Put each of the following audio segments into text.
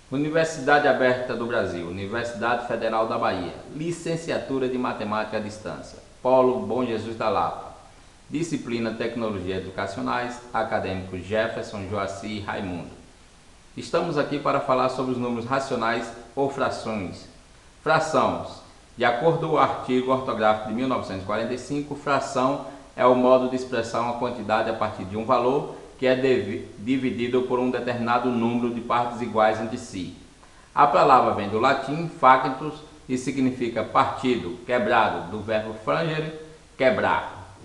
Universidade Aberta do Brasil, Universidade Federal da Bahia, Licenciatura de Matemática à Distância, Polo Bom Jesus da Lapa, Disciplina Tecnologias Educacionais, Acadêmico Jefferson, Joaci e Raimundo. Estamos aqui para falar sobre os números racionais ou frações. Frações. De acordo com o artigo ortográfico de 1945, fração é o modo de expressar uma quantidade a partir de um valor que é dividido por um determinado número de partes iguais entre si. A palavra vem do latim factus e significa partido, quebrado, do verbo frangere, quebrar.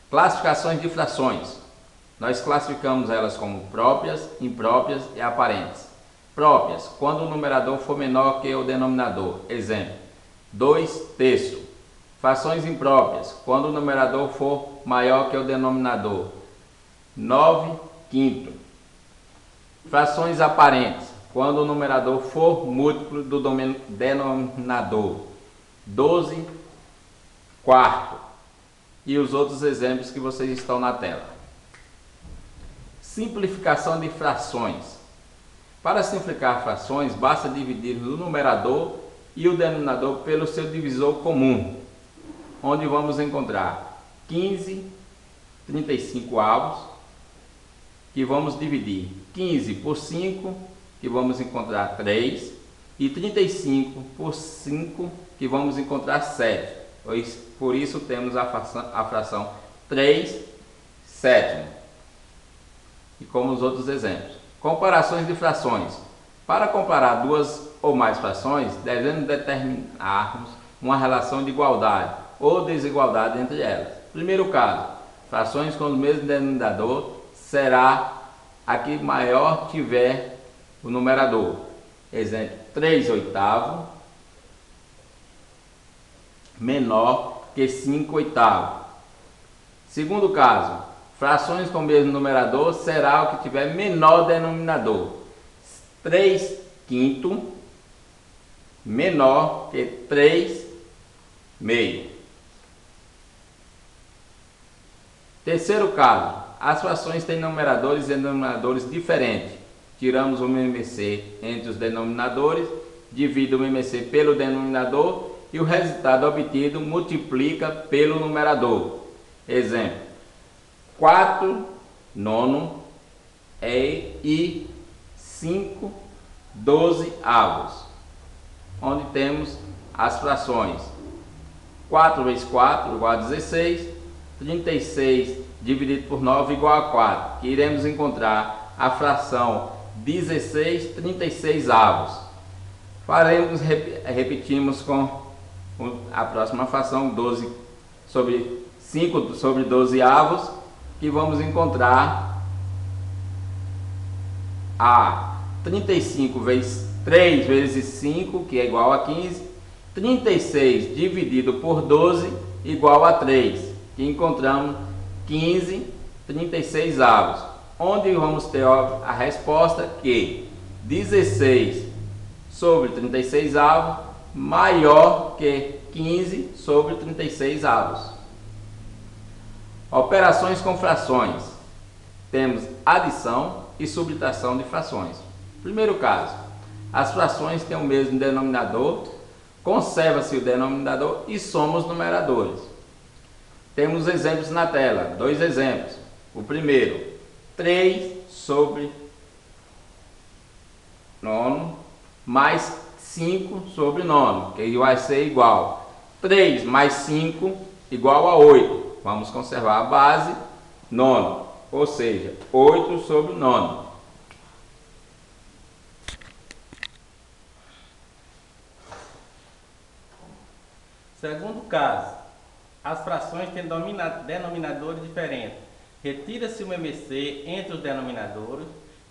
Classificações de frações. Nós classificamos elas como próprias, impróprias e aparentes. Próprias, quando o numerador for menor que o denominador. Exemplo, 2/3. Frações impróprias, quando o numerador for maior que o denominador. 9/5. Frações aparentes, quando o numerador for múltiplo do denominador. 12/4. E os outros exemplos que vocês estão na tela. Simplificação de frações. Para simplificar frações, basta dividir o numerador e o denominador pelo seu divisor comum, onde vamos encontrar 15/35, que vamos dividir 15 por 5, que vamos encontrar 3, e 35 por 5, que vamos encontrar 7. Por isso temos a fração 3/7. E como os outros exemplos. Comparações de frações. Para comparar duas ou mais frações, devemos determinarmos uma relação de igualdade ou desigualdade entre elas. Primeiro caso, frações com o mesmo denominador será a que maior tiver o numerador. Exemplo, 3/8 menor que 5/8. Segundo caso, frações com o mesmo numerador será o que tiver menor denominador. 3/5 menor que 3/meio. Terceiro caso, as frações têm numeradores e denominadores diferentes. Tiramos o MMC entre os denominadores, divide o MMC pelo denominador e o resultado obtido multiplica pelo numerador. Exemplo, 4/9 e 5/12, onde temos as frações 4 vezes 4 igual a 16, 36 dividido por 9 igual a 4, que iremos encontrar a fração 16/36. Repetimos com a próxima fração 5/12, que vamos encontrar a 35 vezes 3 vezes 5, que é igual a 15, 36 dividido por 12 igual a 3, que encontramos 15/36, onde vamos ter a resposta que 16/36 maior que 15/36. Operações com frações. Temos adição e subtração de frações. Primeiro caso, as frações têm o mesmo denominador, conserva-se o denominador e soma os numeradores. Temos exemplos na tela, dois exemplos. O primeiro, 3/9 mais 5/9, que vai ser igual 3 mais 5 igual a 8. Vamos conservar a base nono, ou seja, 8/9. Segundo caso, as frações têm denominadores diferentes. Retira-se o MMC entre os denominadores,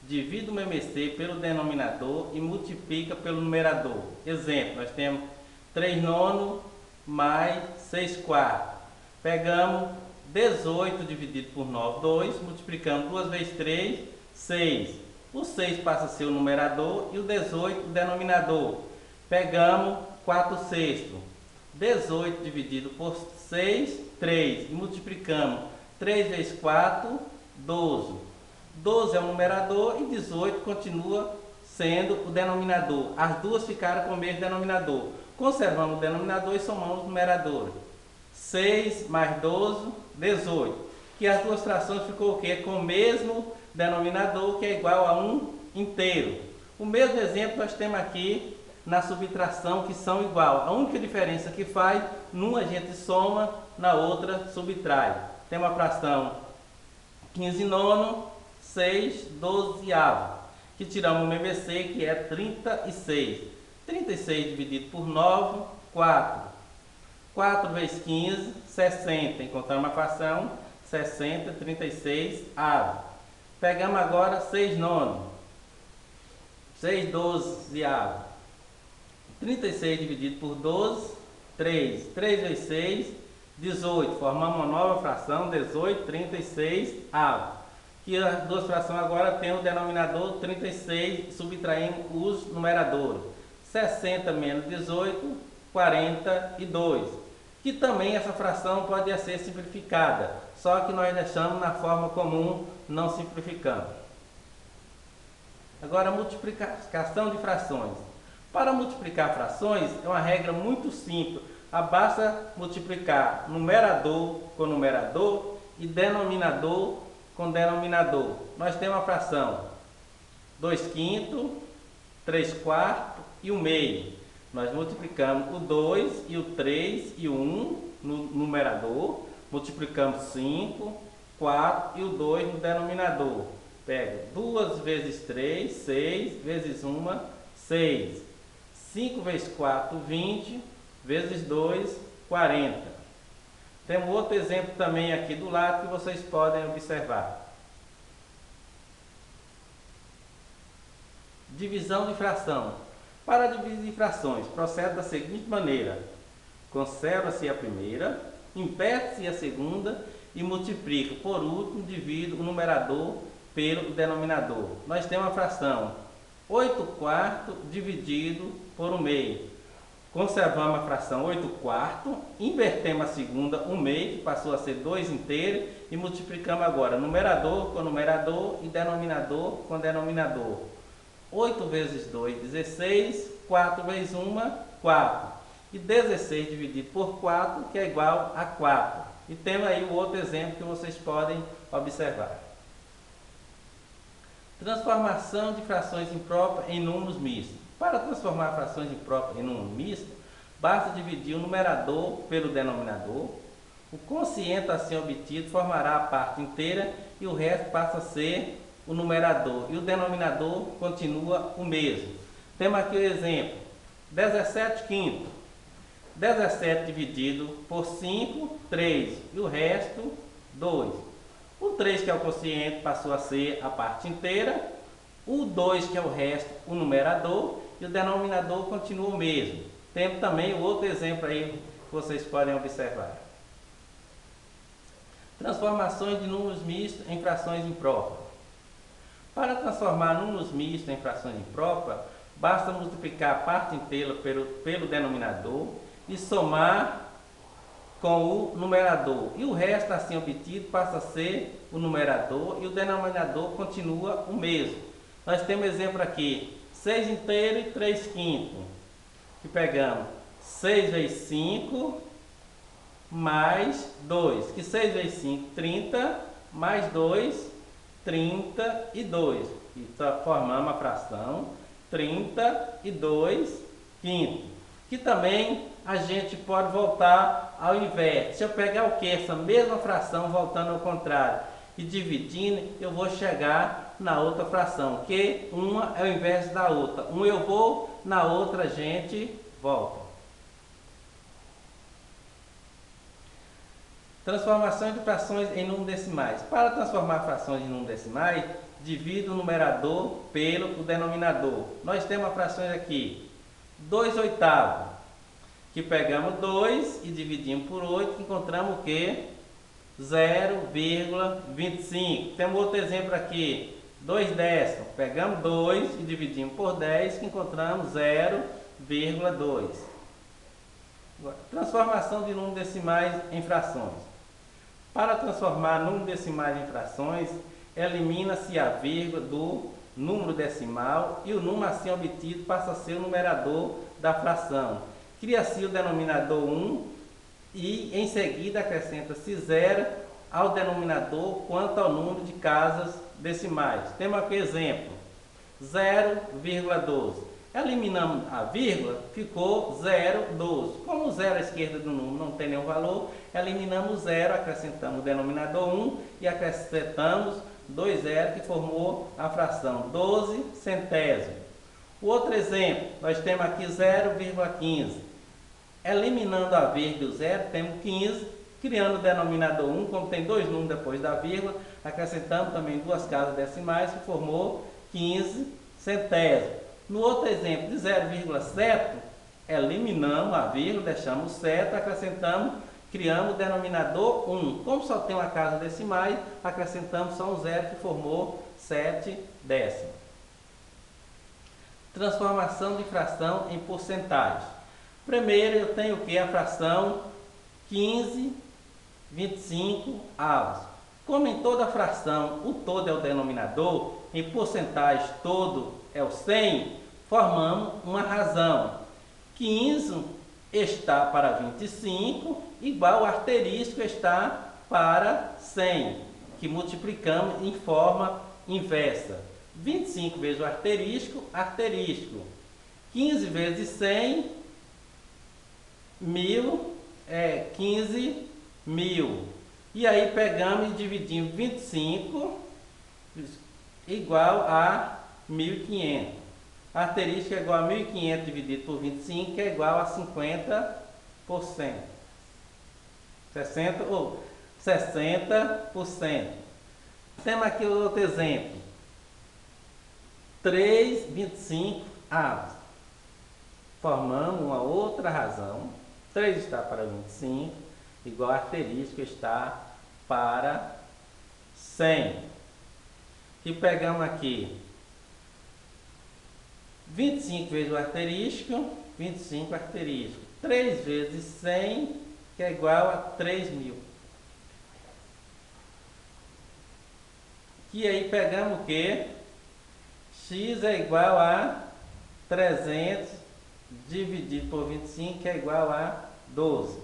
divide o MMC pelo denominador e multiplica pelo numerador. Exemplo, nós temos 3/9 mais 6/4. Pegamos 18 dividido por 9, 2, multiplicamos 2 vezes 3, 6. O 6 passa a ser o numerador e o 18 o denominador. Pegamos 4/6. 18 dividido por 6, 3. E multiplicamos 3 vezes 4, 12. 12 é o numerador e 18 continua sendo o denominador. As duas ficaram com o mesmo denominador. Conservamos o denominador e somamos o numerador. 6 mais 12, 18. Que as duas frações ficou o quê? Com o mesmo denominador, que é igual a 1 inteiro. O mesmo exemplo nós temos aqui na subtração, que são igual. A única diferença que faz, numa a gente soma, na outra subtrai. Tem uma fração 15 nono, 6 dozeavo, que tiramos o MVC, que é 36. 36 dividido por 9, 4. 4 vezes 15, 60. Encontramos uma fração, 60, 36 avo. Pegamos agora 6 nono, 6 dozeavo. 36 dividido por 12, 3. 3 vezes 6, 18. Formamos uma nova fração, 18, 36 avo. Que as duas frações agora tem o denominador 36, subtraindo os numeradores. 60 menos 18, 42. Que também essa fração pode ser simplificada, só que nós deixamos na forma comum, não simplificando. Agora, multiplicação de frações. Para multiplicar frações, é uma regra muito simples. Basta multiplicar numerador com numerador e denominador com denominador. Nós temos uma fração 2 quintos, 3 quartos e 1 meio. Nós multiplicamos o 2 e o 3 e o 1 no numerador. Multiplicamos 5, 4 e o 2 no denominador. Pega 2 vezes 3, 6, vezes 1, 6. 5 vezes 4, 20, vezes 2, 40. Temos outro exemplo também aqui do lado que vocês podem observar. Divisão de fração. Para dividir frações, procede da seguinte maneira. Conserva-se a primeira, impede-se a segunda e multiplica. Por último, divide o numerador pelo denominador. Nós temos uma fração 8 quartos dividido por 1 meio. Conservamos a fração 8 quartos, invertemos a segunda 1 meio, que passou a ser 2 inteiros, e multiplicamos agora numerador com numerador e denominador com denominador. 8 vezes 2, 16, 4 vezes 1, 4. E 16 dividido por 4, que é igual a 4. E temos aí o outro exemplo que vocês podem observar. Transformação de frações impróprias em números mistos. Para transformar frações impróprias em número misto, basta dividir o numerador pelo denominador. O quociente assim obtido formará a parte inteira e o resto passa a ser o numerador. E o denominador continua o mesmo. Temos aqui o exemplo. 17 quintos. 17 dividido por 5, 3. E o resto, 2. O 3, que é o quociente, passou a ser a parte inteira. O 2, que é o resto, o numerador. E o denominador continua o mesmo. Temos também o outro exemplo aí que vocês podem observar. Transformações de números mistos em frações impróprias. Para transformar números mistos em frações impróprias, basta multiplicar a parte inteira pelo denominador e somar com o numerador. E o resto assim obtido passa a ser o numerador e o denominador continua o mesmo. Nós temos exemplo aqui, 6 inteiro e 3 quintos. Que pegamos 6 vezes 5 mais 2. Que 6 vezes 5, 30, mais 2, 32. E formamos a fração 32 quintos. Que também a gente pode voltar ao inverso. Se eu pegar o que? Essa mesma fração voltando ao contrário e dividindo, eu vou chegar na outra fração, que uma é o inverso da outra. Um eu vou, na outra a gente volta. Transformação de frações em números decimais. Para transformar frações em números decimais, divida o numerador pelo denominador. Nós temos frações aqui, 2 oitavos, que pegamos 2 e dividimos por 8, encontramos o que? 0,25. Temos outro exemplo aqui, 2 décimos, pegamos 2 e dividimos por 10, que encontramos 0,2. Transformação de números decimais em frações. Para transformar números decimais em frações, elimina-se a vírgula do número decimal e o número assim obtido passa a ser o numerador da fração. Cria-se o denominador 1 e em seguida acrescenta-se 0 ao denominador quanto ao número de casas decimais. Temos aqui exemplo, 0,12. Eliminamos a vírgula, ficou 0,12. Como o 0 à esquerda do número não tem nenhum valor, eliminamos 0, acrescentamos o denominador 1 e acrescentamos 2 zeros que formou a fração 12 centésimos. O outro exemplo, nós temos aqui 0,15. Eliminando a vírgula do 0, temos 15. Criando o denominador 1, como tem dois números depois da vírgula, acrescentamos também duas casas decimais que formou 15 centésimos. No outro exemplo de 0,7, eliminamos a vírgula, deixamos o 7, acrescentamos, criamos o denominador 1. Como só tem uma casa decimais, acrescentamos só um 0 que formou 7 décimos. Transformação de fração em porcentagem. Primeiro eu tenho o que? A fração 15/25 avos. Como em toda fração o todo é o denominador, em porcentagem todo é o 100, formamos uma razão. 15 está para 25, igual o asterisco está para 100, que multiplicamos em forma inversa. 25 vezes o asterisco, asterisco. 15 vezes 100, 1000, 15 mil. E aí pegamos e dividimos 25 igual a 1.500. Asterisco é igual a 1.500 dividido por 25, que é igual a 50%. 60%. Temos aqui outro exemplo. 3/25 avos. Formamos uma outra razão. 3 está para 25, igual a asterisco está para 100. E pegamos aqui 25 vezes o asterisco, 25 asterisco. 3 vezes 100, que é igual a 3.000. E aí pegamos o que? X é igual a 300 dividido por 25, que é igual a 12.